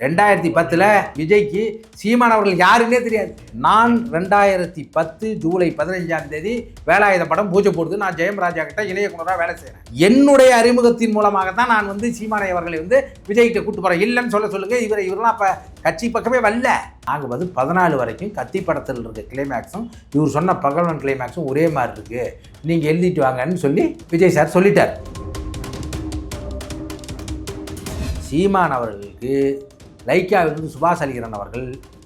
2010 விஜய்க்கு சீமான் அவர்கள் யாருன்னே தெரியாது. நான் 2010 ஜூலை 15 வேலாயுத படம் பூஜை போடுது. நான் ஜெயம் ராஜா கிட்ட இணையக்குனராக வேலை செய்கிறேன். என்னுடைய அறிமுகத்தின் மூலமாக தான் நான் சீமானை அவர்களை விஜய்கிட்ட கூட்டு போகிறேன். இல்லைன்னு சொல்லுங்க. இவரெல்லாம் அப்போ கட்சி பக்கமே வரல. நாங்கள் 14 வரைக்கும் கத்தி படத்தில் இருக்க கிளைமேக்ஸும் இவர் சொன்ன பகல்வன் கிளைமேக்ஸும் ஒரே மாதிரி இருக்கு, நீங்கள் எழுதிட்டு வாங்கன்னு சொல்லி விஜய் சார் சொல்லிட்டார். சீமான் அவர்களுக்கு லைக்காவிலிருந்து சுபாஷ் அலிகரன் அவர்கள்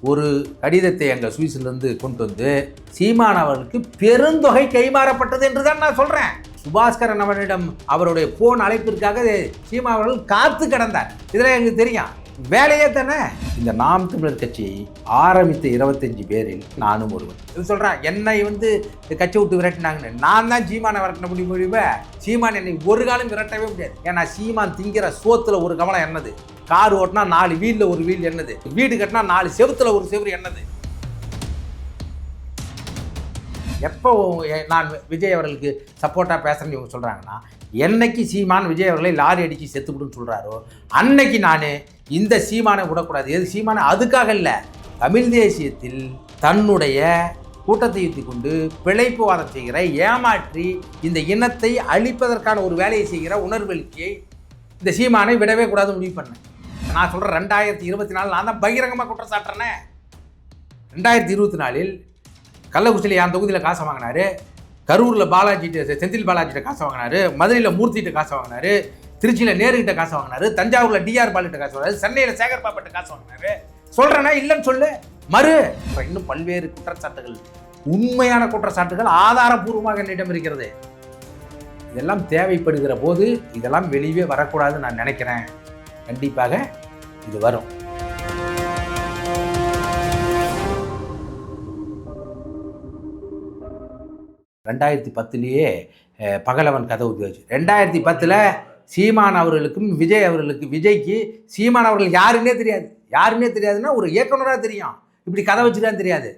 ஒரு கடிதத்தை எங்கள் சுவிஸிலிருந்து கொண்டு வந்து சீமான் அவர்களுக்கு பெருந்தொகை கைமாறப்பட்டது என்று தான் நான் சொல்கிறேன். சுபாஸ்கரன் அவரிடம் அவருடைய போன் அழைப்பிற்காக சீமான் அவர்கள் காத்து கிடந்தார். இதில் எனக்கு தெரியும், வேலையே தானே. இந்த நாம் தமிழர் கட்சியை ஆரம்பித்த 25 பேரில் நானும் ஒருவன். இது சொல்கிறேன், என்னை கட்சி விட்டு விரட்டினாங்கன்னு. நான் தான் சீமானை விரட்டின முடியுமே. சீமான் என்னை ஒரு காலம் விரட்டவே முடியாது. ஏன்னா சீமான் திங்கிற சோத்தில் ஒரு கவனம் என்னது, கார் ஓட்டினா 4 வீலில் ஒரு வீல் என்னது, வீடு கட்டினா 4 செவுத்தில் ஒரு செவுறு என்னது. எப்போ நான் விஜய் அவர்களுக்கு சப்போர்ட்டாக பேசுகிறேன்னு இவங்க சொல்கிறாங்கன்னா, என்னைக்கு சீமான் விஜய் அவர்களை லாரி அடித்து செத்துவிடுன்னு சொல்கிறாரோ அன்னைக்கு நான் இந்த சீமானை விடக்கூடாது. எது சீமானை அதுக்காக இல்லை, தமிழ் தேசியத்தில் தன்னுடைய கூட்டத்தை யுத்தி கொண்டு பிழைப்புவாதம் செய்கிற, ஏமாற்றி இந்த இனத்தை அழிப்பதற்கான ஒரு வேலையை செய்கிற உணர்வெழுச்சியை இந்த சீமானை விடவே கூடாது முடிவு பண்ணேன். நான் சொல்கிறேன், 2024 நான் தான் பகிரங்கமாக குற்றம் சாட்டுறேனே. 2024 கள்ளக்குறிச்சியில் என் தொகுதியில் காசை வாங்கினார், கரூரில் பாலாஜிட்ட செந்தில் பாலாஜிட்ட காசு வாங்கினார், மதுரையில் மூர்த்திகிட்ட காசு வாங்கினார், திருச்சியில் நேருகிட்ட காசு வாங்கினார், தஞ்சாவூரில் டிஆர் பாலுகிட்ட காசு வாங்கினார், சென்னையில் சேகர் பாப்பாட்ட காசு வாங்கினார். சொல்கிறேன்னா இல்லைன்னு சொல்லு மறு. இன்னும் பல்வேறு குற்றச்சாட்டுகள், உண்மையான குற்றச்சாட்டுகள் ஆதாரபூர்வமாக என்னிடம் இருக்கிறது. இதெல்லாம் தேவைப்படுகிற போது இதெல்லாம் வெளியே வரக்கூடாதுன்னு நான் நினைக்கிறேன். கண்டிப்பாக இது வரும். 2010 பகலவன் கதை உபயோகிச்சு 2010 சீமான் அவர்களுக்கும் விஜய் அவர்களுக்கு விஜய்க்கு சீமான் அவர்கள் யாருன்னே தெரியாதுன்னா ஒரு இயக்குனராக தெரியும், இப்படி கதை வச்சுதான் தெரியாது.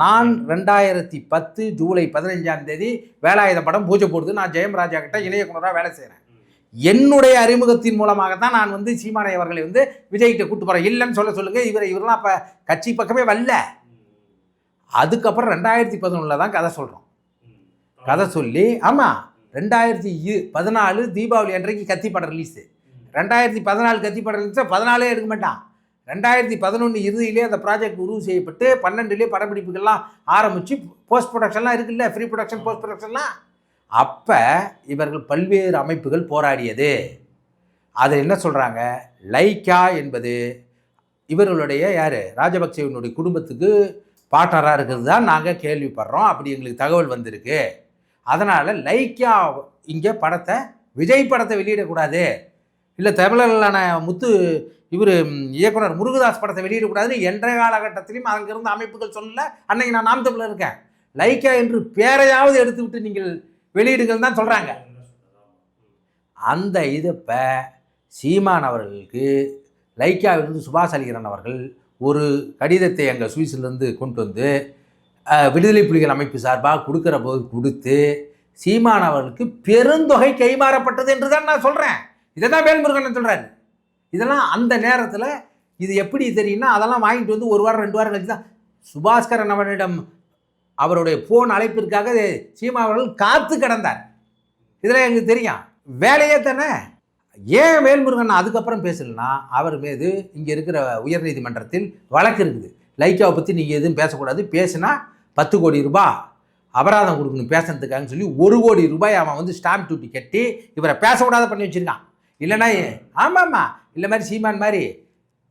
நான் 2010 ஜூலை 15 வேலாயுத படம் பூஜை போடுது. நான் ஜெயம் ராஜா கிட்ட இணையக்குனராக வேலை செய்கிறேன். என்னுடைய அறிமுகத்தின் மூலமாக தான் நான் சீமானை அவர்களை விஜய்கிட்ட கூட்டு போகிறேன். இல்லைன்னு சொல்லுங்க. இவரெல்லாம் அப்போ கட்சி பக்கமே வரல. அதுக்கப்புறம் 2011 தான் கதை சொல்கிறோம். கதை சொல்லி ஆமாம் 2014 தீபாவளி அன்றைக்கு கத்தி படம் ரிலீஸு. 2014 கத்தி படம் ரிலீஸை 14 எடுக்க மாட்டான். 2011 இறுதியிலே அந்த ப்ராஜெக்ட் உருவு செய்யப்பட்டு 12 படப்பிடிப்புகள்லாம் ஆரம்பித்து போஸ்ட் ப்ரொடக்ஷன்லாம் இருக்குல்ல, ஃப்ரீ ப்ரொடக்ஷன் போஸ்ட் ப்ரொடக்ஷன்லாம். அப்போ இவர்கள் பல்வேறு அமைப்புகள் போராடியது. அதை என்ன சொல்கிறாங்க, லைக்கா என்பது இவர்களுடைய யார் ராஜபக்சேவினுடைய குடும்பத்துக்கு பார்ட்னராக இருக்கிறது தான் நாங்கள் கேள்விப்படுறோம். அப்படி எங்களுக்கு தகவல் வந்திருக்கு. அதனால் லைக்கா இங்கே படத்தை விஜய் படத்தை வெளியிடக்கூடாது, இல்லை தமிழர்களான இவர் இயக்குனர் முருகதாஸ் படத்தை வெளியிடக்கூடாதுன்னு என்ற காலகட்டத்திலையும் அங்கிருந்த அமைப்புகள் சொல்லல. அன்னைக்கு நான் நாம் தமிழில் இருக்கேன். லைக்கா என்று பேரையாவது எடுத்து விட்டு நீங்கள் வெளியிடுங்கள் தான் சொல்கிறாங்க. அந்த இதை சீமான் அவர்களுக்கு லைக்காவிலிருந்து சுபாஷ் அலிகரன் அவர்கள் ஒரு கடிதத்தை எங்கள் சுவிஸிலிருந்து கொண்டு வந்து விடுதலை புலிகள் அமைப்பு சார்பாக கொடுக்குற போது கொடுத்து சீமான் அவர்களுக்கு பெருந்தொகை கைமாறப்பட்டது என்று தான் நான் சொல்கிறேன். இதை தான் வேல்முருகன் சொல்கிறாரு. இதெல்லாம் அந்த நேரத்தில் இது எப்படி தெரியும்னா, அதெல்லாம் வாங்கிட்டு 1 வாரம் 2 வாரம் கழிச்சு தான் சுபாஸ்கரன் அவரிடம் அவருடைய போன் அழைப்பிற்காக சீமான் அவர்கள் காத்து கிடந்தார். இதில் எனக்கு தெரியும், வேலையே தானே. ஏன் வேல்முருகன் அதுக்கப்புறம் பேசலைன்னா, அவர் மீது இங்கே இருக்கிற உயர்நீதிமன்றத்தில் வழக்கு இருக்குது. லைக்காவை பற்றி நீங்கள் எதுவும் பேசக்கூடாது, பேசுனா 10 கோடி ரூபாய் அபராதம் கொடுக்கணும் பேசுறதுக்காகன்னு சொல்லி 1 கோடி ரூபாய் அவன் ஸ்டாம்ப் டியூட்டி கட்டி இவரை பேசக்கூடாத பண்ணி வச்சுருக்கான். இல்லைனா ஆமாம்மா இல்லை மாதிரி சீமான் மாதிரி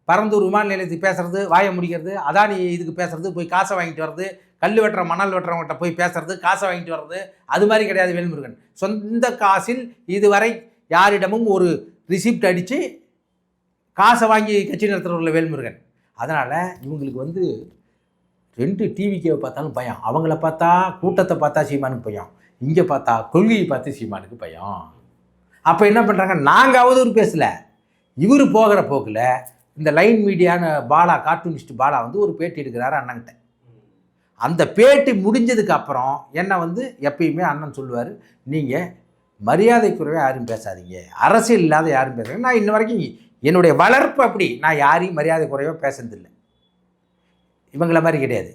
பரந்தூர் விமான நிலையத்துக்கு பேசுறது, வாயை முடிக்கிறது, அதானி இதுக்கு பேசுறது, போய் காசை வாங்கிட்டு வர்றது, கல் வெட்டுற மணல் வெட்டுறவங்கள்ட்ட போய் பேசுறது, காசை வாங்கிட்டு வர்றது, அது மாதிரி கிடையாது வேல்முருகன். சொந்த காசில் இதுவரை யாரிடமும் ஒரு ரிசிப்ட் அடித்து காசை வாங்கி கட்சி நடத்துகிறவர்கள் வேல்முருகன். அதனால் இவங்களுக்கு 2 டிவிக்கே பார்த்தாலும் பயம். அவங்கள பார்த்தா கூட்டத்தை பார்த்தா சீமானுக்கு பயம், இங்கே பார்த்தா கொள்கையை பார்த்து சீமானுக்கு பயம். அப்போ என்ன பண்ணுறாங்க, நாங்கள் அவதூறு பேசலை, இவர் போகிற போக்கில் இந்த லைன் மீடியான பாலா கார்ட்டூனிஸ்ட் பாலா ஒரு பேட்டி எடுக்கிறாரு அண்ணன்கிட்ட. அந்த பேட்டி முடிஞ்சதுக்கு அப்புறம் என்ன எப்பயுமே அண்ணன் சொல்லுவார், நீங்கள் மரியாதை குறைவாக யாரும் பேசாதீங்க, அரசியல் இல்லாத யாரும் பேசுகிறேன். நான் இன்ன வரைக்கும் என்னுடைய வளர்ப்பு அப்படி. நான் யாரையும் மரியாதை குறைவாக பேசுறதில்லை. இவங்கள மாதிரி கிடையாது.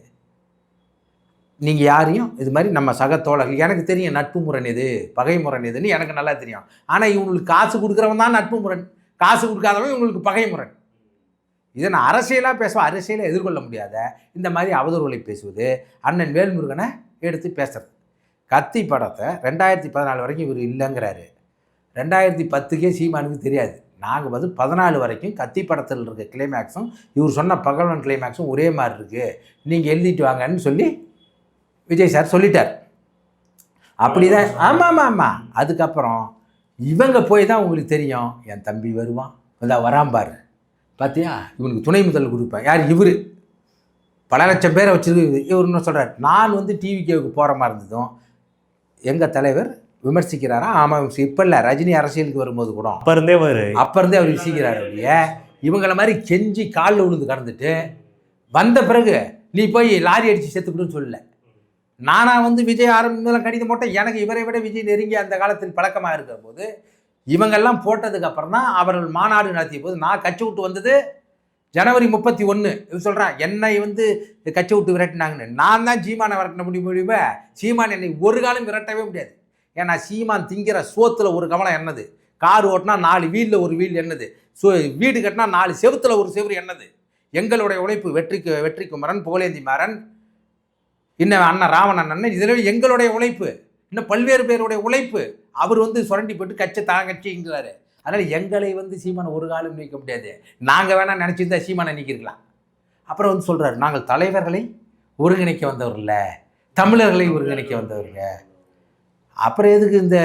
நீங்கள் யாரையும் இது மாதிரி நம்ம சக தோழர்கள், எனக்கு தெரியும் நட்பு முரண் எது பகை முரண் எதுன்னு எனக்கு நல்லா தெரியும். ஆனால் இவங்களுக்கு காசு கொடுக்குறவன் தான் நட்பு முரண், காசு கொடுக்காதவன் இவங்களுக்கு பகை முரண். இதை நான் அரசியலாக பேசுவேன். அரசியலை எதிர்கொள்ள முடியாத இந்த மாதிரி அவதூறுகளை பேசுவது, அண்ணன் வேல்முருகனை எடுத்து பேசுறது. கத்தி படத்தை 2014 வரைக்கும் இவர் இல்லைங்கிறாரு. 2010க்கே சீமானுக்கு தெரியாது. நாங்கள் வந்து 14 வரைக்கும் கத்தி படத்தில் இருக்க கிளைமேக்ஸும் இவர் சொன்ன பகல்வன் கிளைமேக்ஸும் ஒரே மாதிரி இருக்குது, நீங்கள் எழுதிட்டு வாங்கன்னு சொல்லி விஜய் சார் சொல்லிட்டார். அப்படி தான். ஆமாம். அதுக்கப்புறம் இவங்க போய் தான் உங்களுக்கு தெரியும், என் தம்பி வருவான், அதான் வராம்பார் பார்த்தியா, இவனுக்கு துணை முதல் கொடுப்பேன். யார் இவர்? பல லட்சம் பேரை வச்சுருக்கு. இவர் என்ன சொல்கிறார், நான் வந்து டிவிகேவுக்கு போகிற மாதிரி இருந்ததும் எங்கள் தலைவர் விமர்சிக்கிறாரா? ஆமாம், இப்போ இல்லை, ரஜினி அரசியலுக்கு வரும்போது கூட அப்போ இருந்தே அவர் விமர்சிக்கிறார். அப்படியே இவங்களை மாதிரி கெஞ்சி காலில் விழுந்து கடந்துட்டு வந்த பிறகு நீ போய் லாரி அடித்து செத்துக்கிட்டுன்னு சொல்லலை. நானாக வந்து விஜய் ஆரம்பிலாம் கடிதம் போட்டேன். எனக்கு இவரை விட விஜய் நெருங்கி அந்த காலத்தில் பழக்கமாக இருக்கிற போது இவங்கெல்லாம் போட்டதுக்கப்புறம் தான் அவர்கள் மாநாடு நடத்திய போது நான் கட்சி விட்டு வந்தது ஜனவரி 31. இது சொல்கிறான், என்னை வந்து கட்சி விட்டு விரட்டினாங்கன்னு. நான் தான் சீமானை விரட்டின முடியுமே. சீமான் என்னை ஒரு காலம் விரட்டவே முடியாது. ஏன்னா சீமான் திங்கிற சோத்தில் ஒரு கவனம் என்னது, கார் ஓட்டினா 4 வீலில் ஒரு வீல் என்னது, வீடு கட்டினா 4 செவுத்தில் ஒரு செவுறு என்னது. எங்களுடைய உழைப்பு வெற்றி குமரன், புகழேந்தி மாறன், இன்னும் அண்ணன் ராவணன் அண்ணன், இதில் எங்களுடைய உழைப்பு, இன்னும் பல்வேறு பேருடைய உழைப்பு. அவர் வந்து சுரண்டி போட்டு கட்சி தாங்கட்சிங்கிறாரு. அதனால் எங்களை வந்து சீமானை ஒரு காலம் நீக்க முடியாது. நாங்கள் வேணால் நினச்சிருந்தா சீமானை நீக்கிருக்கலாம். அப்புறம் வந்து சொல்கிறார், நாங்கள் தலைவர்களை ஒருங்கிணைக்க வந்தவர்ல, தமிழர்களை ஒருங்கிணைக்க வந்தவருங்க. அப்புறம் எதுக்கு இந்த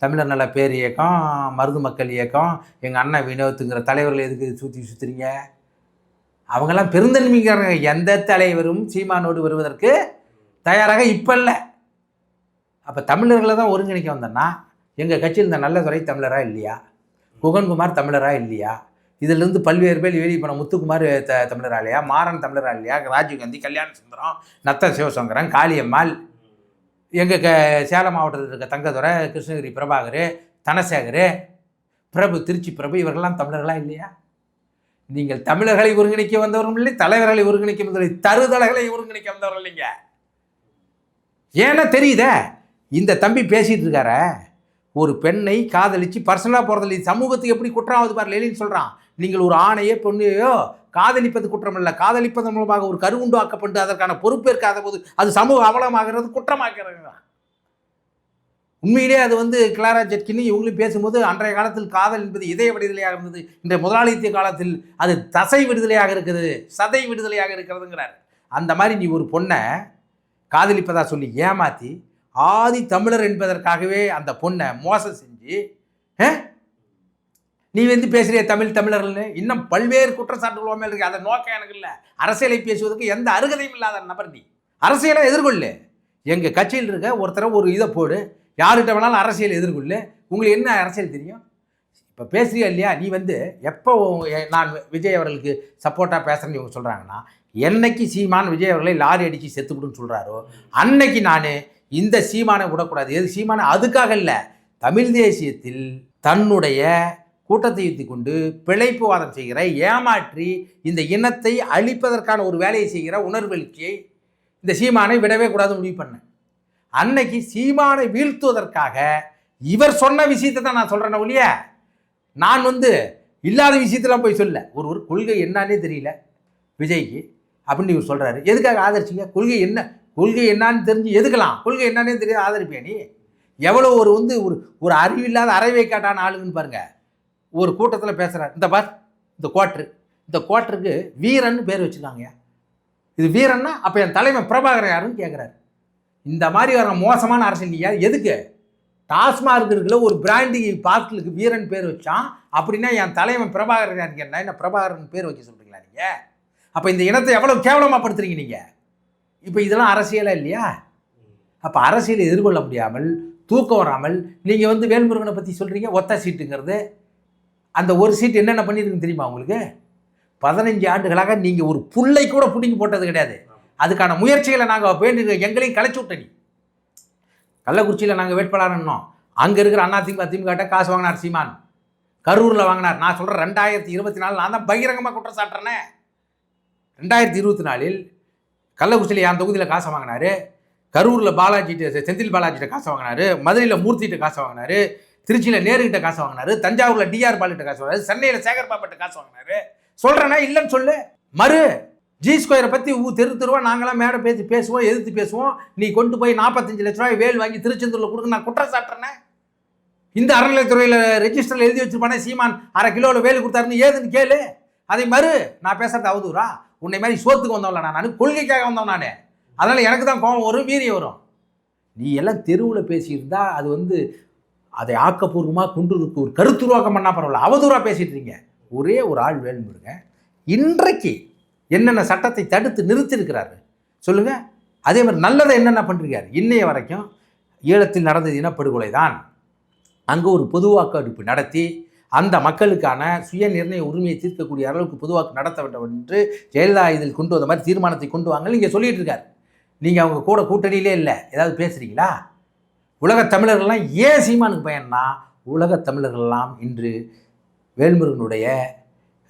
தமிழர் நல பேர் இயக்கம், மருது மக்கள் இயக்கம், எங்கள் அண்ணன் வினோத்துங்கிற தலைவர்கள் எதுக்கு சுற்றுறீங்க? அவங்கெல்லாம் பெருந்தன்மைக்காரங்க. எந்த தலைவரும் சீமானோடு வருவதற்கு தயாராக இப்போ இல்லை. அப்போ தமிழர்களை தான் ஒருங்கிணைக்க வந்தோன்னா எங்கள் கட்சியில் இந்த நல்லதுரை தமிழராக இல்லையா, குகன்குமார் தமிழராக இல்லையா, இதிலிருந்து பல்வேறு பேர் வெளியே போன முத்துக்குமார் தமிழராக இல்லையா, மாறன் தமிழராக இல்லையா, ராஜீவ்காந்தி, கல்யாண சுந்தரம், நத்த சிவசங்கரன், காளியம்மாள், எங்கள் சேலம் மாவட்டத்தில் இருக்க தங்கதுரை, கிருஷ்ணகிரி பிரபாகர், தனசேகர், பிரபு, திருச்சி பிரபு, இவர்கள்லாம் தமிழர்களாக இல்லையா? நீங்கள் தமிழர்களை ஒருங்கிணைக்க வந்தவர்கள் இல்லை, தலைவர்களை ஒருங்கிணைக்க வந்தவர்கள், தருதலைகளை ஒருங்கிணைக்க வந்தவர்கள் இல்லைங்க. ஏன்னா தெரியுதே, இந்த தம்பி பேசிகிட்டு இருக்கார, ஒரு பெண்ணை காதலிச்சு பர்சனலாக போகிறதில்லை, சமூகத்துக்கு எப்படி குற்றமாவது பாரு. லெனின் சொல்கிறான், நீங்கள் ஒரு ஆணையோ பொண்ணையோ காதலிப்பது குற்றம் இல்லை, காதலிப்பதன் மூலமாக ஒரு கருவுண்டு ஆக்கப்பட்டு அதற்கான பொறுப்பேற்காத போது அது சமூக அவலமாகிறது, குற்றமாக்கிறது. உண்மையிலே அது வந்து கிளாரா ஜெட்கின்னு இவங்களும் பேசும்போது அன்றைய காலத்தில் காதல் என்பது இதய விடுதலையாக இருந்தது, இன்றைய முதலாளித்திய காலத்தில் அது தசை விடுதலையாக இருக்குது, சதை விடுதலையாக இருக்கிறதுங்கிறார். அந்த மாதிரி நீ ஒரு பொண்ணை காதலிப்பதா சொல்லி ஏமாற்றி ஆதி தமிழர் என்பதற்காகவே அந்த பொண்ணை மோசம் செஞ்சு நீ வந்து பேசுகிற தமிழர்கள்னு இன்னும் பல்வேறு குற்றச்சாட்டுகள் மேலே இருக்கு. அதை நோக்கம் எனக்கு இல்லை. அரசியலை பேசுவதற்கு எந்த அருகதையும் இல்லாத நபர் நீ. அரசியலை எதிர்கொள்ளு. எங்கள் கட்சியில் இருக்க ஒருத்தரை ஒரு இதை போடு, யார்கிட்ட வேணாலும் அரசியல் எதிர்கொள்ளு. உங்களுக்கு என்ன அரசியல் தெரியும்? இப்போ பேசுறியா இல்லையா? நீ வந்து எப்போ நான் விஜய் அவர்களுக்கு சப்போர்ட்டாக பேசுகிறேன்னு இவங்க சொல்கிறாங்கன்னா, என்னைக்கு சீமான் விஜய் அவர்களை லாரி அடித்து செத்துக்கிடுன்னு சொல்கிறாரோ அன்னைக்கு நான் இந்த சீமானை விடக்கூடாது. எது சீமானை அதுக்காக இல்லை, தமிழ் தேசியத்தில் தன்னுடைய கூட்டத்தை யுத்தி கொண்டு பிழைப்புவாதம் செய்கிற, ஏமாற்றி இந்த இனத்தை அழிப்பதற்கான ஒரு வேலையை செய்கிற உணர்வெழுச்சியை இந்த சீமானை விடவே கூடாது முடிவு பண்ணேன். அன்னைக்கு சீமானை வீழ்த்துவதற்காக இவர் சொன்ன விஷயத்தை தான் நான் சொல்கிறேன் ஒழிய நான் வந்து இல்லாத விஷயத்தெல்லாம் போய் சொல்ல. ஒரு கொள்கை என்னானே தெரியல விஜய்க்கு அப்படின்னு இவர் சொல்கிறாரு. எதுக்காக ஆதரிச்சிங்க? கொள்கை என்னான்னு தெரிஞ்சு எதுக்கலாம்? கொள்கை என்னன்னே தெரியாது ஆதரிப்பேன் நீ? எவ்வளோ ஒரு வந்து ஒரு அறிவில்லாத அறவை காட்டான ஆளுங்கன்னு பாருங்கள். ஒரு கூட்டத்தில் பேசுகிறார், இந்த பார் இந்த குவார்ட்டருக்கு வீரன்னு பேர் வச்சுருக்காங்க. இது வீரன்னா அப்போ என் தலைமை பிரபாகரன் யாருன்னு கேட்குறாரு. இந்த மாதிரி வர மோசமான அரசியல் நீ யார்? எதுக்கு? டாஸ்மார்க் இருக்குல்ல, ஒரு பிராண்டி பாட்டிலுக்கு வீரன் பேர் வச்சான் அப்படின்னா என் தலைவன் பிரபாகரன் யாருக்கு என்ன பிரபாகரன் பேர் வைக்க சொல்கிறீங்களா நீங்கள்? அப்போ இந்த இனத்தை எவ்வளோ கேவலமாக படுத்துறீங்க நீங்கள். இப்போ இதெல்லாம் அரசியலாக இல்லையா? அப்போ அரசியலை எதிர்கொள்ள முடியாமல் தூக்கம் வராமல் நீங்கள் வந்து வேல்முருகனை பற்றி சொல்கிறீங்க. ஒத்த சீட்டுங்கிறது அந்த ஒரு சீட் என்னென்ன பண்ணியிருக்குன்னு தெரியுமா உங்களுக்கு? 15 ஆண்டுகளாக நீங்கள் ஒரு புல்லை கூட பிடிங்கி போட்டது கிடையாது. அதுக்கான முயற்சிகளை நாங்கள் வேண்டிய எங்களையும் கலைச்சி விட்ட. நீ கள்ளக்குறிச்சியில் நாங்கள் வேட்பாளர்னோம், அங்கே இருக்கிற அதிமுக திமுக காசு வாங்கினார் சீமான். கரூரில் வாங்கினார். நான் சொல்கிறேன் 2024 நான் தான் பகிரங்கமாக குற்றம் சாட்டுறேனே. 2024 கள்ளக்குறிச்சியில் என் தொகுதியில் காசை வாங்கினார், கரூரில் பாலாஜிட்ட செந்தில் பாலாஜிட்ட காசை வாங்கினார், மதுரையில் மூர்த்திகிட்ட காசை வாங்கினார், திருச்சியில் நேருகிட்ட காசு வாங்கினார், தஞ்சாவூரில் டிஆர் பாலுகிட்ட காசு வாங்கினார், சென்னையில் சேகர் பாப்பாட்ட காசு வாங்கினார். சொல்கிறேன்னா இல்லைன்னு சொல்லு. மறு G2 பற்றி தெருவா நாங்களாம் மேடை பேசுவோம், எதிர்த்து பேசுவோம். நீ கொண்டு போய் 45 லட்ச ரூபாய் வேல் வாங்கி திருச்செந்தூரில் கொடுக்க நான் குற்றம் சாட்டுறேனே. இந்த அறநிலையத்துறையில் ரெஜிஸ்டரில் எழுதி வச்சிருப்பானே சீமான் 1/2 கிலோவில் வேல் கொடுத்தாருன்னு ஏதுன்னு கேளு. அதை மறு. நான் பேசுறது அவதூறா? உன்னை மாதிரி சோத்துக்கு வந்தவன்ல நான், கொள்கைக்காக வந்தவன் நான். அதனால் எனக்கு தான் கோபம் வரும், வீரியம் வரும். நீ எல்லாம் தெருவில் பேசியிருந்தா அது அதை ஆக்கப்பூர்வமாக கொண்டு ஒரு கருத்துருவாக்கம் பண்ணால் பரவாயில்ல. அவதூறாக பேசிட்டு இருக்கீங்க. ஒரே ஒரு ஆள் வேணுமுருங்க இன்றைக்கு என்னென்ன சட்டத்தை தடுத்து நிறுத்தியிருக்கிறாரு சொல்லுங்கள். அதே மாதிரி நல்லதை என்னென்ன பண்ணிருக்காரு. இன்னைய வரைக்கும் ஈழத்தில் நடந்தது இனப்படுகொலை தான். அங்கே ஒரு பொது வாக்கெடுப்பு நடத்தி அந்த மக்களுக்கான சுய நிர்ணய உரிமையை தீர்க்கக்கூடிய அளவுக்கு பொதுவாக்கு நடத்த வேண்டும் என்று ஜெயலலிதா இதில் கொண்டு வந்த மாதிரி தீர்மானத்தை கொண்டு வாங்கன்னு இங்கே சொல்லிட்டு இருக்காரு. நீங்கள் அவங்க கூட கூட்டணியிலே இல்லை, ஏதாவது பேசுகிறீங்களா? உலகத் தமிழர்கள்லாம் ஏன் சீமானுக்கு பயன்னா, உலகத் தமிழர்கள்லாம் இன்று வேல்முருகனுடைய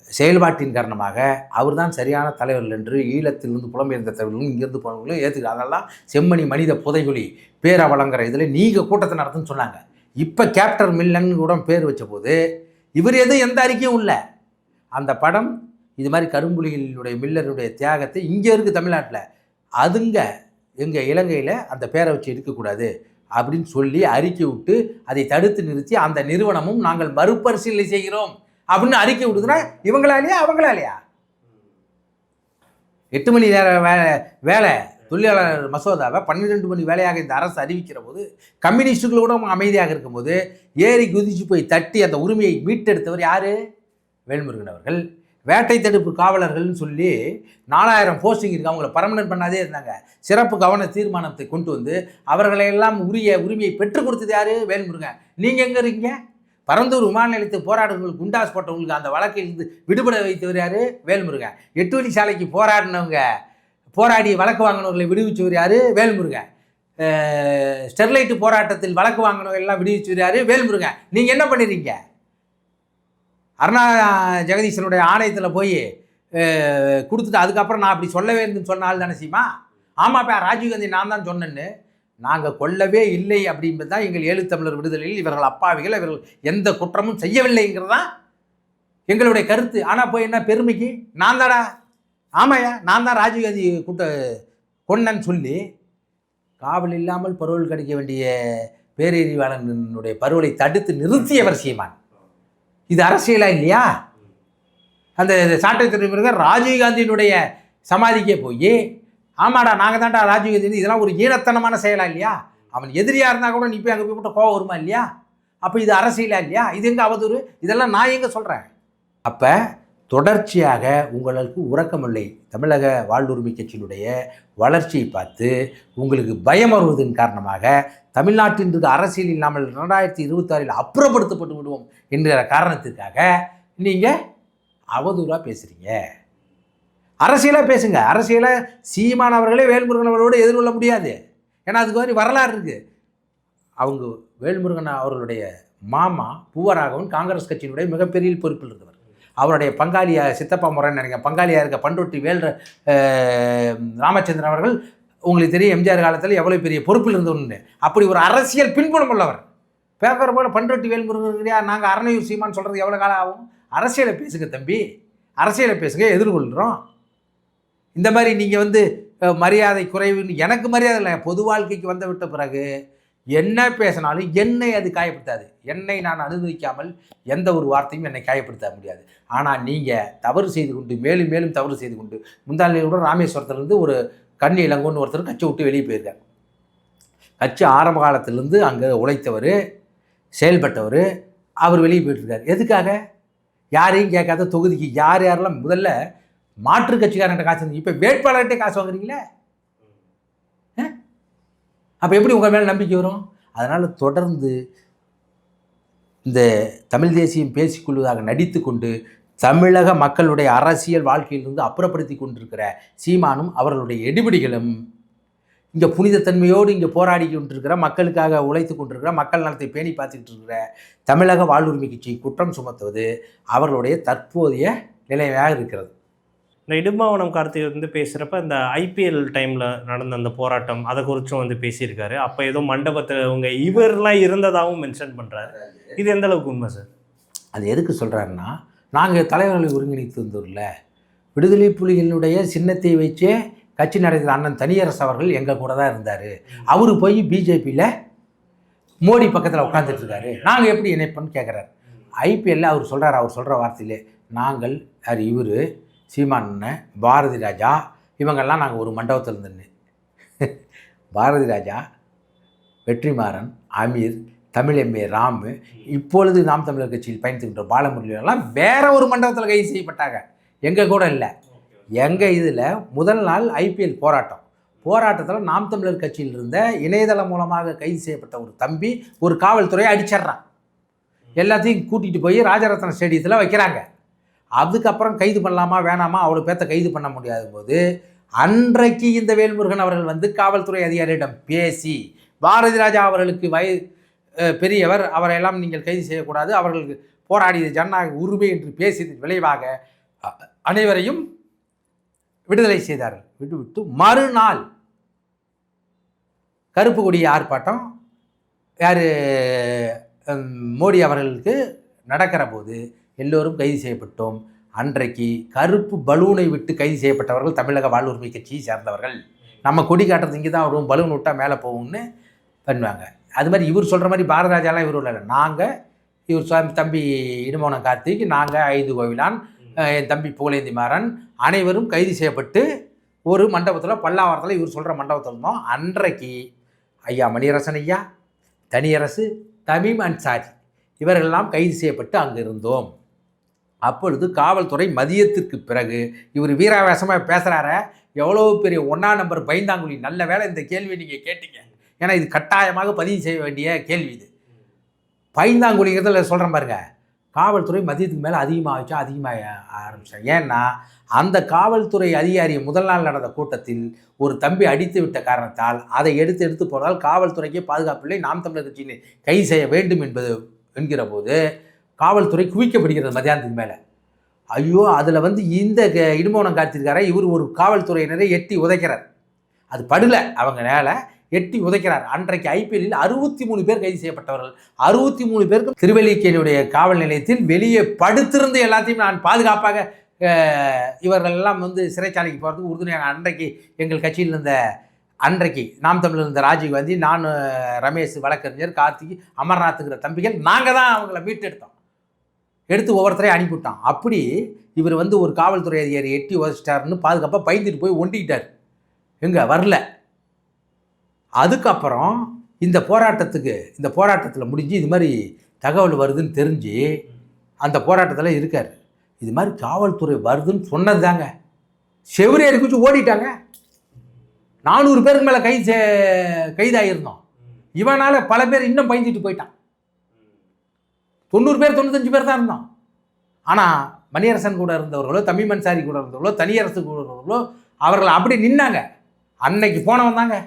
செயல்பாட்டின் காரணமாக அவர் தான் சரியான தலைவர்கள் என்று ஈழத்திலிருந்து புலம்பெயர்ந்த தலைவர்களும் இங்கிருந்து போனவர்களும் ஏற்றுக்கிறாங்க. அதெல்லாம் செம்மணி மனித புதைகுழி பேரவளங்கிற இதில் நீங்கள் கூட்டத்தை நடத்துன்னு சொன்னாங்க. இப்போ கேப்டர் மில்லன் கூட பேர் வச்ச போது இவர் எந்த அறிக்கையும் இல்லை. அந்த படம் இது மாதிரி கரும்புலிகளுடைய மில்லருடைய தியாகத்தை இங்கே இருக்குது தமிழ்நாட்டில், அதுங்க எங்கள் இலங்கையில் அந்த பேரை வச்சு எடுக்கக்கூடாது அப்படின்னு சொல்லி அறிக்கை விட்டு அதை தடுத்து நிறுத்தி அந்த நிறுவனமும் நாங்கள் மறுபரிசீலனை செய்கிறோம் அப்படின்னு அறிக்கை விடுதுன்னா இவங்களாலையா அவங்களாலையா? 8 மணி நேர வேலை தொழிலாளர் மசோதாவை 12 மணி வேலையாக இந்த அரசு அறிவிக்கிற போது கம்யூனிஸ்டுகள் கூட அமைதியாக இருக்கும்போது ஏறி குதிச்சு போய் தட்டி அந்த உரிமையை மீட்டெடுத்தவர் யார்? வேல்முருகன் அவர்கள். வேட்டை தடுப்பு காவலர்கள்னு சொல்லி 4000 போஸ்டிங் இருக்குது, அவங்கள பர்மனன்ட் பண்ணாதே இருந்தாங்க. சிறப்பு கவன தீர்மானத்தை கொண்டு வந்து அவர்களையெல்லாம் உரிமையை பெற்றுக் கொடுத்தது யார்? வேல்முருகன். நீங்கள் எங்கே இருக்கீங்க? பரந்தூர் விமான நிலையத்து போராடுறவங்களுக்கு குண்டாஸ் போட்டவங்களுக்கு அந்த வழக்கிலிருந்து விடுபட வைத்தவர் யார்? வேல்முருகன். 8 வழி சாலைக்கு போராடி வழக்கு வாங்கினவர்களை விடுவிச்சவர் யார்? வேல்முருகன். ஸ்டெர்லைட்டு போராட்டத்தில் வழக்கு வாங்கினவர்கள்லாம் விடுவிச்சவர் யார்? வேல்முருகன். நீங்கள் என்ன பண்ணிடுறீங்க? அருணா ஜெகதீசனுடைய ஆணையத்தில் போய் கொடுத்துட்டு அதுக்கப்புறம் நான் அப்படி சொல்லவே இருந்துன்னு சொன்ன ஆள் தானே சீமா? ஆமாப்பா ராஜீவ்காந்தி நான் தான் சொன்னேன்னு. நாங்கள் கொல்லவே இல்லை அப்படின்றது தான் எங்கள் ஈழத்தமிழர் விடுதலையில் இவர்கள் அப்பாவிகள், இவர்கள் எந்த குற்றமும் செய்யவில்லைங்கிறது தான் எங்களுடைய கருத்து. ஆனால் போய் என்ன பெருமைக்கு நான் தாடா, ஆமாயா நான் தான் ராஜீவ்காந்தி கொன்னன்னு சொல்லி காவல் இல்லாமல் பரோல் கிடைக்க வேண்டிய பேரறிவாளனுடைய பரோலை தடுத்து நிறுத்தியவர் சீமான். இது அரசியலா இல்லையா? அந்த சாட்டை ராஜீவ்காந்தியினுடைய சமாதிக்கே போய் ஆமாடா நாங்கள் தான்டா ராஜீவ்காந்தி, இதெல்லாம் ஒரு ஈனத்தனமான செயலா இல்லையா? அவன் எதிரியாக இருந்தால் கூட நீ போய் அங்கே போய் போட்ட கோவம் வருமா இல்லையா? அப்போ இது அரசியலா இல்லையா? இது எங்கே அவதூறு? இதெல்லாம் நான் எங்கே சொல்கிறேன்? அப்போ தொடர்ச்சியாக உங்களுக்கு உறக்கமில்லை. தமிழக வாழ்வுரிமை கட்சியினுடைய வளர்ச்சியை பார்த்து உங்களுக்கு பயம் வருவதன் காரணமாக தமிழ்நாட்டின் அரசியல் இல்லாமல் 2026 அப்புறப்படுத்தப்பட்டு விடுவோம் என்கிற காரணத்திற்காக நீங்கள் அவதூறாக பேசுகிறீங்க. அரசியலாக பேசுங்க. அரசியலை சீமான் அவர்களே வேல்முருகன் அவர்களோடு எதிர்கொள்ள முடியாது. ஏன்னா அதுக்கு மாதிரி வரலாறு இருக்குது. அவங்க வேல்முருகன் அவர்களுடைய மாமா பூவராகவன் காங்கிரஸ் கட்சியினுடைய மிகப்பெரிய பொறுப்பில் இருந்தவர். அவருடைய பங்காளியாக சித்தப்பா முறைன்னு நினைக்கிறேன், பங்காளியாக இருக்க பண்ருட்டி ராமச்சந்திரன் அவர்கள் உங்களுக்கு தெரியும் எம்ஜிஆர் காலத்தில் எவ்வளோ பெரிய பொறுப்பில் இருந்தோன்னு. அப்படி ஒரு அரசியல் பின்புலம் உள்ளவர். பேப்பர் போல் பண்ருட்டி வேல்முருகன் நாங்கள் அரணையூர் சீமான்னு சொல்கிறது எவ்வளோ காலம் ஆகும்? அரசியலை பேசுங்க தம்பி, அரசியலை பேசுங்க, எதிர்கொள்கிறோம். இந்த மாதிரி நீங்கள் மரியாதை குறைவுன்னு எனக்கு மரியாதை இல்லை. பொது வாழ்க்கைக்கு விட்ட பிறகு என்ன பேசினாலும் என்னை அது காயப்படுத்தாது. என்னை நான் அனுமதிக்காமல் எந்த ஒரு வார்த்தையும் என்னை காயப்படுத்த முடியாது. ஆனால் நீங்கள் தவறு செய்து கொண்டு மேலும் மேலும் தவறு செய்து கொண்டு முந்தாளியோட ராமேஸ்வரத்துலேருந்து ஒரு கண்ணி இளங்கோன்னு ஒருத்தர் கட்சி விட்டு வெளியே போயிருக்கார். கட்சி ஆரம்ப காலத்திலேருந்து அங்கே உழைத்தவர், செயல்பட்டவர், அவர் வெளியே போயிட்டுருக்கார். எதுக்காக? யாரையும் கேட்காத தொகுதிக்கு யாரெல்லாம் முதல்ல மாற்று கட்சிக்காரன்ட்ட காசு வந்து இப்போ வேட்பாளர்கிட்டே காசு வாங்குறீங்களே, அப்போ எப்படி உங்கள் மேலே நம்பிக்கை வரும்? அதனால் தொடர்ந்து இந்த தமிழ் தேசியம் பேசிக்கொள்வதாக நடித்து கொண்டு தமிழக மக்களுடைய அரசியல் வாழ்க்கையிலிருந்து அப்புறப்படுத்தி கொண்டிருக்கிற சீமானும் அவர்களுடைய எடுபிடிகளும் இங்கே புனிதத்தன்மையோடு இங்கே போராடி கொண்டிருக்கிற, மக்களுக்காக உழைத்து கொண்டிருக்கிற, மக்கள் நலத்தை பேணி பார்த்துக்கிட்டு இருக்கிற தமிழக வாழ்வுரிமை கட்சி குற்றம் சுமத்துவது அவர்களுடைய தற்போதைய நிலைமையாக இருக்கிறது. இந்த இடும்பாவனம் கார்த்திகை வந்து பேசுகிறப்ப இந்த ஐபிஎல் டைமில் நடந்த அந்த போராட்டம் அதை குறித்தும் வந்து பேசியிருக்காரு. அப்போ ஏதோ மண்டபத்தில் இவங்க இவரெலாம் இருந்ததாகவும் மென்ஷன் பண்ணுறாரு. இது எந்த அளவுக்கு உண்மை சார்? அது எதுக்கு சொல்கிறாருன்னா, நாங்கள் தலைவர்களை ஒருங்கிணைத்து வந்தோம்ல, விடுதலை புலிகளுடைய சின்னத்தை வச்சே கட்சி நடக்கிற அண்ணன் தனியரசு அவர்கள் எங்கள் கூட தான் இருந்தார். அவரு போய் பிஜேபியில் மோடி பக்கத்தில் உட்காந்துட்டு இருக்காரு, நாங்கள் எப்படி இணைப்போன்னு கேட்குறாரு. ஐபிஎல்ல அவர் சொல்கிறார், அவர் சொல்கிற வார்த்தையிலே, நாங்கள் யார் இவர் சீமான், பாரதி ராஜா இவங்கெல்லாம் நாங்கள் ஒரு மண்டபத்தில் இருந்துன்னு. பாரதி ராஜா, வெற்றிமாறன், அமீர், தமிழ் எம்ஏ ராமு, இப்பொழுது நாம் தமிழர் கட்சியில் பயணித்துக்கின்ற பாலமுரளியெல்லாம் வேற ஒரு மண்டபத்தில் கைது செய்யப்பட்டாங்க, எங்கள் கூட இல்லை. எங்கள் இதில் முதல் நாள் ஐபிஎல் போராட்டத்தில் நாம் தமிழர் கட்சியில் இருந்த இணையதளம் மூலமாக கைது செய்யப்பட்ட ஒரு தம்பி ஒரு காவல்துறையை அடிச்சிட்றான். எல்லாத்தையும் கூட்டிகிட்டு போய் ராஜரத்ன ஸ்டேடியத்தில் வைக்கிறாங்க. அதுக்கப்புறம் கைது பண்ணலாமா வேணாமா, அவ்வளோ பேர்த்த கைது பண்ண முடியாத போது அன்றைக்கு இந்த வேல்முருகன் அவர்கள் வந்து காவல்துறை அதிகாரியிடம் பேசி, பாரதி ராஜா அவர்களுக்கு பெரியவர், அவரையெல்லாம் நீங்கள் கைது செய்யக்கூடாது, அவர்களுக்கு போராடியது ஜனநாயக உரிமை என்று பேசியதன் விளைவாக அனைவரையும் விடுதலை செய்தார்கள். விட்டுவிட்டு மறுநாள் கருப்பு கொடி ஆர்ப்பாட்டம் யார் மோடி அவர்களுக்கு நடக்கிற போது எல்லோரும் கைது செய்யப்பட்டோம். அன்றைக்கு கருப்பு பலூனை விட்டு கைது செய்யப்பட்டவர்கள் தமிழக வாழ்வுரிமை கட்சியை சேர்ந்தவர்கள். நம்ம கொடி காட்டுறது இங்கே தான் வரும், பலூன் விட்டால் மேலே போகும்னு பண்ணுவாங்க. அது மாதிரி இவர் சொல்கிற மாதிரி பாரதராஜாலாம் இவர் இல்லை. நாங்கள் இவர் தம்பி இடும்பாவனம் கார்த்திக், நாங்கள் ஐந்து கோவிலான், என் தம்பி புகழேந்தி மாறன் அனைவரும் கைது செய்யப்பட்டு ஒரு மண்டபத்தில் பல்லாவரத்தில் இவர் சொல்கிற மண்டபத்தில் இருந்தோம். அன்றைக்கு ஐயா மணியரசன் ஐயா, தனியரசு, தமீம் அன்சாரி இவர்களெல்லாம் கைது செய்யப்பட்டு அங்கே இருந்தோம். அப்பொழுது காவல்துறை மதியத்திற்கு பிறகு இவர் வீராவேசமாக பேசுகிறார, எவ்வளோ பெரிய 1ஆம் நம்பர் பைந்தாங்குழி. நல்ல வேலை இந்த கேள்வி நீங்கள் கேட்டீங்க, ஏன்னா இது கட்டாயமாக பதிவு செய்ய வேண்டிய கேள்வி. இது பைந்தாங்குழிங்கிறதுல சொல்கிறேன் பாருங்க, காவல்துறை மதியத்துக்கு மேலே அதிகமாக ஆரம்பித்தாங்க. ஏன்னா அந்த காவல்துறை அதிகாரியை முதல் நாள் நடந்த கூட்டத்தில் ஒரு தம்பி அடித்து விட்ட காரணத்தால் அதை எடுத்து போனால் காவல்துறைக்கே பாதுகாப்பில்லை, நாம் தமிழர் கட்சியினை கைது செய்ய வேண்டும் என்கிற போது காவல்துறை குவிக்கப்படுகிறது மதியானத்துக்கு மேலே. ஐயோ, அதில் வந்து இந்த இடும்பாவனம் காத்திருக்கார இவர் ஒரு காவல்துறையினரை எட்டி உதைக்கிறார். அது படலை, அவங்க மேலே எட்டி உதைக்கிறார். அன்றைக்கு ஐபிஎல்லில் 63 பேர் கைது செய்யப்பட்டவர்கள். 63 பேருக்கு திருவல்லிக்கேணியுடைய காவல் நிலையத்தில் வெளியே படுத்திருந்து எல்லாத்தையும் நான் பாதுகாப்பாக இவர்கள் எல்லாம் வந்து சிறைச்சாலைக்கு போகிறதுக்கு உறுதுணையாக அன்றைக்கு எங்கள் கட்சியில் இருந்த அன்றைக்கு நாம் தமிழர் இருந்த ராஜீவ் காந்தி, நான் ரமேஷ் வழக்கறிஞர், கார்த்திக், அமர்நாத்துங்கிற தம்பிகள் நாங்கள் தான் அவங்கள மீட்டெடுத்தோம். எடுத்து ஒவ்வொருத்தரையும் அனுப்பிவிட்டான். அப்படி இவர் வந்து ஒரு காவல்துறை அதிகாரி எட்டி உதச்சிட்டாருன்னு பாதுகாப்பாக பயந்துட்டு போய் ஒண்டிக்கிட்டார், எங்கே வரல. அதுக்கப்புறம் இந்த போராட்டத்தில் முடிஞ்சு இது மாதிரி தகவல் வருதுன்னு தெரிஞ்சு அந்த போராட்டத்தில் இருக்கார். இது மாதிரி காவல்துறை வருதுன்னு சொன்னது தாங்க, செவரேறி குச்சி ஓடிட்டாங்க. 400 பேருக்கு மேலே கைதாகிருந்தோம். இவனால் பல பேர் இன்னும் பயந்துட்டு போயிட்டான். 90 பேர் 95 பேர் தான் இருந்தோம். ஆனால் மணியரசன் கூட இருந்தவர்களோ, தமீம் அன்சாரி கூட இருந்தவர்களோ, தனியரசு கூட இருந்தவர்களோ அவர்கள் அப்படி நின்னாங்க. அன்னைக்கு போனவன் தாங்க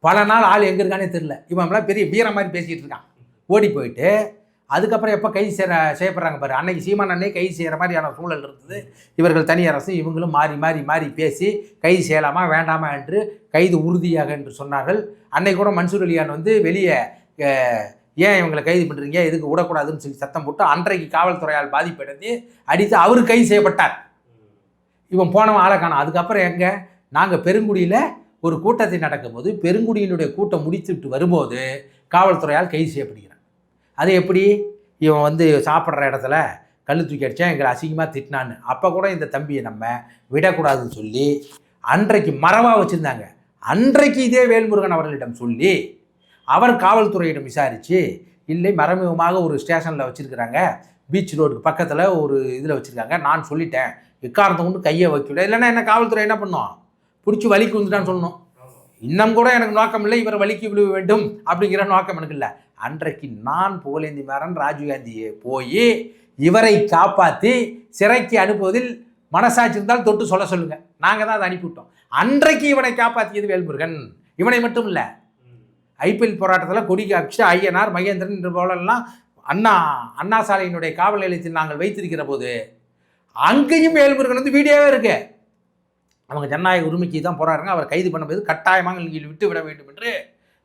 பல நாள் ஆள் எங்கே இருக்கானே தெரியல. இவன்லாம் பெரிய வீர மாதிரி பேசிகிட்டு இருக்கான், ஓடி போயிட்டு. அதுக்கப்புறம் எப்போ கைது செய்யப்படுறாங்க பாரு, அன்னைக்கு சீமான் அன்னைக்கு கைது செய்கிற மாதிரியான சூழல் இருந்தது. இவர்கள் தனியரசு இவங்களும் மாறி பேசி கைது செய்யலாமா வேண்டாமா என்று கைது உறுதியாக என்று சொன்னார்கள். அன்னைக்கு கூட மன்சூர் அலியான் வந்து வெளியே ஏன் இவங்களை கைது பண்ணுறீங்க, எதுக்கு விடக்கூடாதுன்னு சொல்லி சத்தம் போட்டு அன்றைக்கு காவல்துறையால் பாதிப்படைந்து அடித்து அவர் கைது செய்யப்பட்டார். இவன் போனவன் ஆளை காணோம். அதுக்கப்புறம் எங்கே நாங்கள் பெருங்குடியில் ஒரு கூட்டத்தை நடக்கும்போது பெருங்குடியினுடைய கூட்டம் முடித்துவிட்டு வரும்போது காவல்துறையால் கைது செய்யப்படுகிறான். அது எப்படி, இவன் வந்து சாப்பிட்ற இடத்துல கல் தூக்கி அடித்தா எங்களை அசிங்கமாக திட்டினான்னு. அப்போ கூட இந்த தம்பியை நம்ம விடக்கூடாதுன்னு சொல்லி அன்றைக்கு மரவாக வச்சுருந்தாங்க. அன்றைக்கு இதே வேல்முருகன் அவர்களிடம் சொல்லி அவர் காவல்துறையிடம் விசாரித்து, இல்லை மறைமுகமாக ஒரு ஸ்டேஷனில் வச்சுருக்கிறாங்க, பீச் ரோடுக்கு பக்கத்தில் ஒரு இதில் வச்சுருக்காங்க, நான் சொல்லிட்டேன், எக்காரணத்தை கொண்டு கையை வைக்கல, இல்லைன்னா என்ன காவல்துறை என்ன பண்ணும், பிடிச்சி வலிக்கு வந்துட்டான்னு சொல்லணும். இன்னும் கூட எனக்கு நோக்கம் இல்லை இவர் வலிக்கு விழுவ வேண்டும் அப்படிங்கிற நோக்கம் எனக்கு இல்லை. அன்றைக்கு நான் புகழேந்தி மாறன், ராஜீவ்காந்தியை போய் இவரை காப்பாற்றி சிறைக்கு அனுப்புவதில் மனசாட்சி இருந்தால் தொட்டு சொல்லுங்கள், நாங்கள் தான் அதை அனுப்பிவிட்டோம். அன்றைக்கு இவனை காப்பாற்றியது வேல்முருகன். இவனை மட்டும் இல்லை, ஐபிஎல் போராட்டத்தில் கொடிக்கு அக்ஷா, ஐயனார், மகேந்திரன் என்ற போலெல்லாம் அண்ணா சாலையினுடைய காவல் நிலையத்தில் நாங்கள் வைத்திருக்கிற போது அங்கேயும் வேல்முருகன் வந்து வீடியோவே இருக்கு. அவங்க ஜனநாயக உரிமைக்கு தான் போராடுறாங்க, அவர் கைது பண்ணும்போது கட்டாயமாக நீங்கள் விட்டு விட வேண்டும் என்று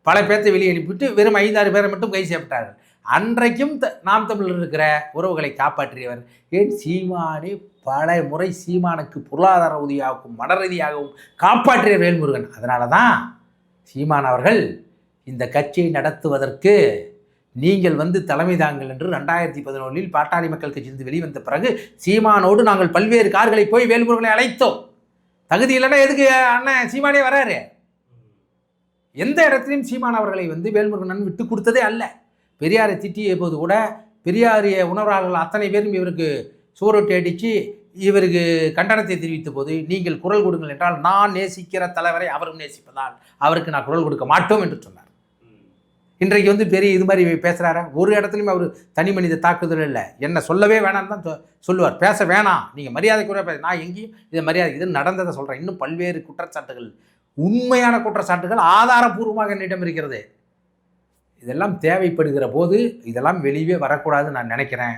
பல பேர்த்தை வெளியே அனுப்பிவிட்டு வெறும் 5-6 பேரை மட்டும் கைது செய்யப்பட்டார்கள். அன்றைக்கும் நாம் தமிழர் இருக்கிற உறவுகளை காப்பாற்றியவர். ஏன் சீமானே பல முறை சீமானுக்கு பொருளாதார உதவியாகவும் மன ரீதியாகவும் காப்பாற்றிய வேல்முருகன். அதனால தான் சீமான் அவர்கள் இந்த கட்சியை நடத்துவதற்கு நீங்கள் வந்து தலைமை தாங்கள் என்று 2011 பாட்டாளி மக்கள் கட்சியிலிருந்து வெளிவந்த பிறகு சீமானோடு நாங்கள் பல்வேறு கார்களை போய் வேல்முருகனை அழைத்தோம். தகுதி இல்லைன்னா எதுக்கு அண்ணன் சீமானே வராரு? எந்த இடத்துலையும் சீமான் அவர்களை வந்து வேல்முருகன் விட்டு கொடுத்ததே அல்ல. பெரியாரை திட்டிய போது கூட பெரியாரிய உணர்வாளர்கள் அத்தனை பேரும் இவருக்கு சூரொட்டி அடித்து இவருக்கு கண்டனத்தை தெரிவித்த போது நீங்கள் குரல் கொடுங்கள் என்றால் நான் நேசிக்கிற தலைவரை அவரும் நேசிப்பதால் அவருக்கு நான் குரல் கொடுக்க மாட்டோம் என்று சொன்னார். இன்றைக்கு வந்து பெரிய இது மாதிரி பேசுகிறாரு. ஒரு இடத்துலையும் அவர் தனி மனித தாக்குதல் இல்லை, என்ன சொல்லவே வேணான்னு தான் சொல்லுவார். பேச வேணாம், நீங்கள் மரியாதைக்குரிய பேச, நான் எங்கேயும் இதை மரியாதை இது நடந்ததை சொல்கிறேன். இன்னும் பல்வேறு குற்றச்சாட்டுகள், உண்மையான குற்றச்சாட்டுகள் ஆதாரபூர்வமாக என்னிடம் இருக்கிறது. இதெல்லாம் தேவைப்படுகிற போது இதெல்லாம் வெளியே வரக்கூடாதுன்னு நான் நினைக்கிறேன்.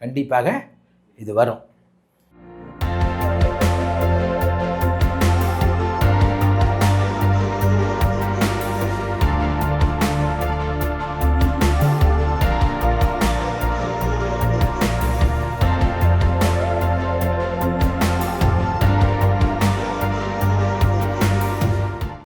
கண்டிப்பாக இது வரும்.